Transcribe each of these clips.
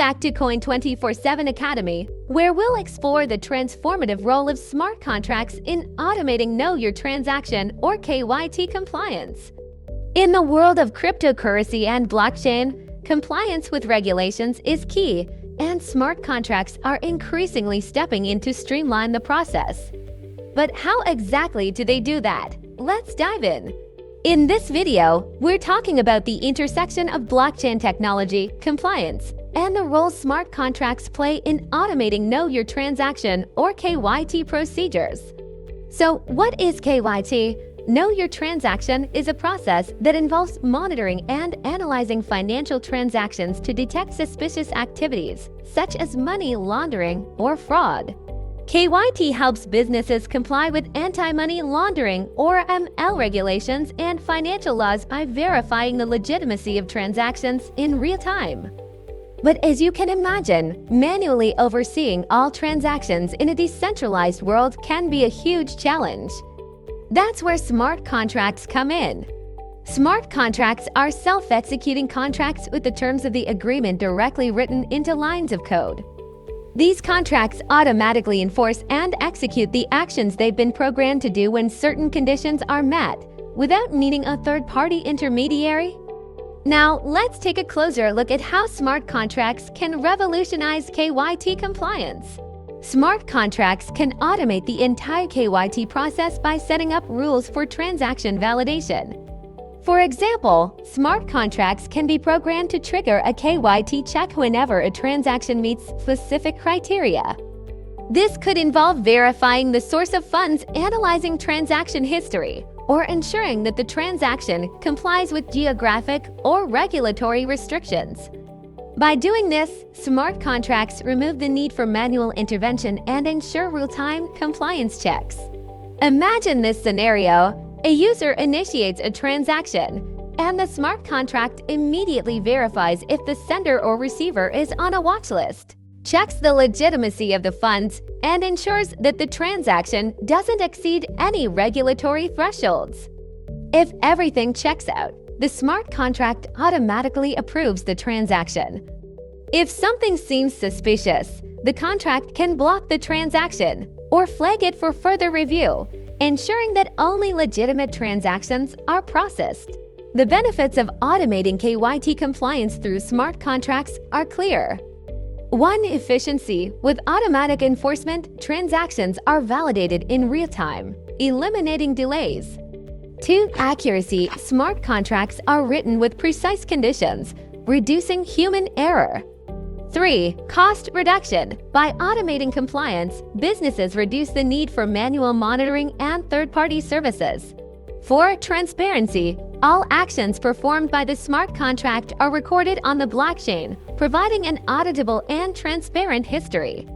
back to Coin 24/7 Academy, where we'll explore the transformative role of smart contracts in automating Know Your Transaction or KYT compliance. In the world of cryptocurrency and blockchain, compliance with regulations is key, and smart contracts are increasingly stepping in to streamline the process. But how exactly do they do that? Let's dive in. In this video, we're talking about the intersection of blockchain technology, compliance, and the role smart contracts play in automating Know Your Transaction or KYT procedures. So, what is KYT? Know Your Transaction is a process that involves monitoring and analyzing financial transactions to detect suspicious activities, such as money laundering or fraud. KYT helps businesses comply with anti-money laundering or AML regulations and financial laws by verifying the legitimacy of transactions in real time. But as you can imagine, manually overseeing all transactions in a decentralized world can be a huge challenge. That's where smart contracts come in. Smart contracts are self-executing contracts with the terms of the agreement directly written into lines of code. These contracts automatically enforce and execute the actions they've been programmed to do when certain conditions are met, without needing a third-party intermediary. Now, let's take a closer look at how smart contracts can revolutionize KYT compliance. Smart contracts can automate the entire KYT process by setting up rules for transaction validation. For example, smart contracts can be programmed to trigger a KYT check whenever a transaction meets specific criteria. This could involve verifying the source of funds, analyzing transaction history, or ensuring that the transaction complies with geographic or regulatory restrictions. By doing this, smart contracts remove the need for manual intervention and ensure real-time compliance checks. Imagine this scenario. A user initiates a transaction, and the smart contract immediately verifies if the sender or receiver is on a watch list, checks the legitimacy of the funds, and ensures that the transaction doesn't exceed any regulatory thresholds. If everything checks out, the smart contract automatically approves the transaction. If something seems suspicious, the contract can block the transaction or flag it for further review, ensuring that only legitimate transactions are processed. The benefits of automating KYT compliance through smart contracts are clear. 1. Efficiency. With automatic enforcement, transactions are validated in real time, eliminating delays. 2. Accuracy. Smart contracts are written with precise conditions, reducing human error. 3. Cost reduction. By automating compliance, businesses reduce the need for manual monitoring and third-party services. 4. Transparency. All actions performed by the smart contract are recorded on the blockchain, providing an auditable and transparent history.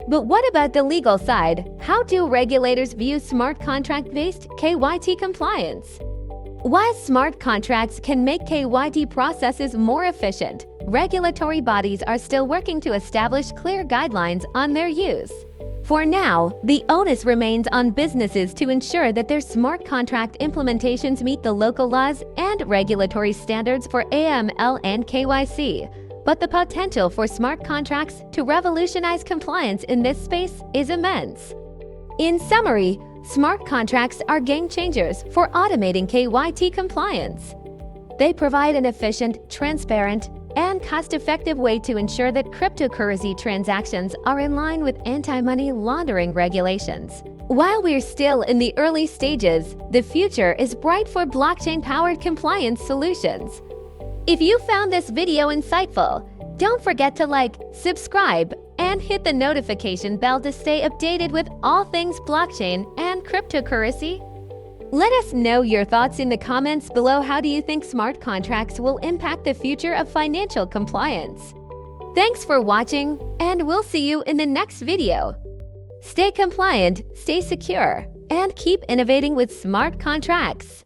But what about the legal side? How do regulators view smart contract-based KYT compliance? While smart contracts can make KYT processes more efficient, regulatory bodies are still working to establish clear guidelines on their use. For now, the onus remains on businesses to ensure that their smart contract implementations meet the local laws and regulatory standards for AML and KYC. But the potential for smart contracts to revolutionize compliance in this space is immense. In summary, smart contracts are game changers for automating KYT compliance. They provide an efficient, transparent, and cost-effective way to ensure that cryptocurrency transactions are in line with anti-money laundering regulations. While we're still in the early stages, the future is bright for blockchain-powered compliance solutions. If you found this video insightful, don't forget to like, subscribe, and hit the notification bell to stay updated with all things blockchain and cryptocurrency. Let us know your thoughts in the comments below. How do you think smart contracts will impact the future of financial compliance? Thanks for watching, and we'll see you in the next video. Stay compliant, stay secure, and keep innovating with smart contracts.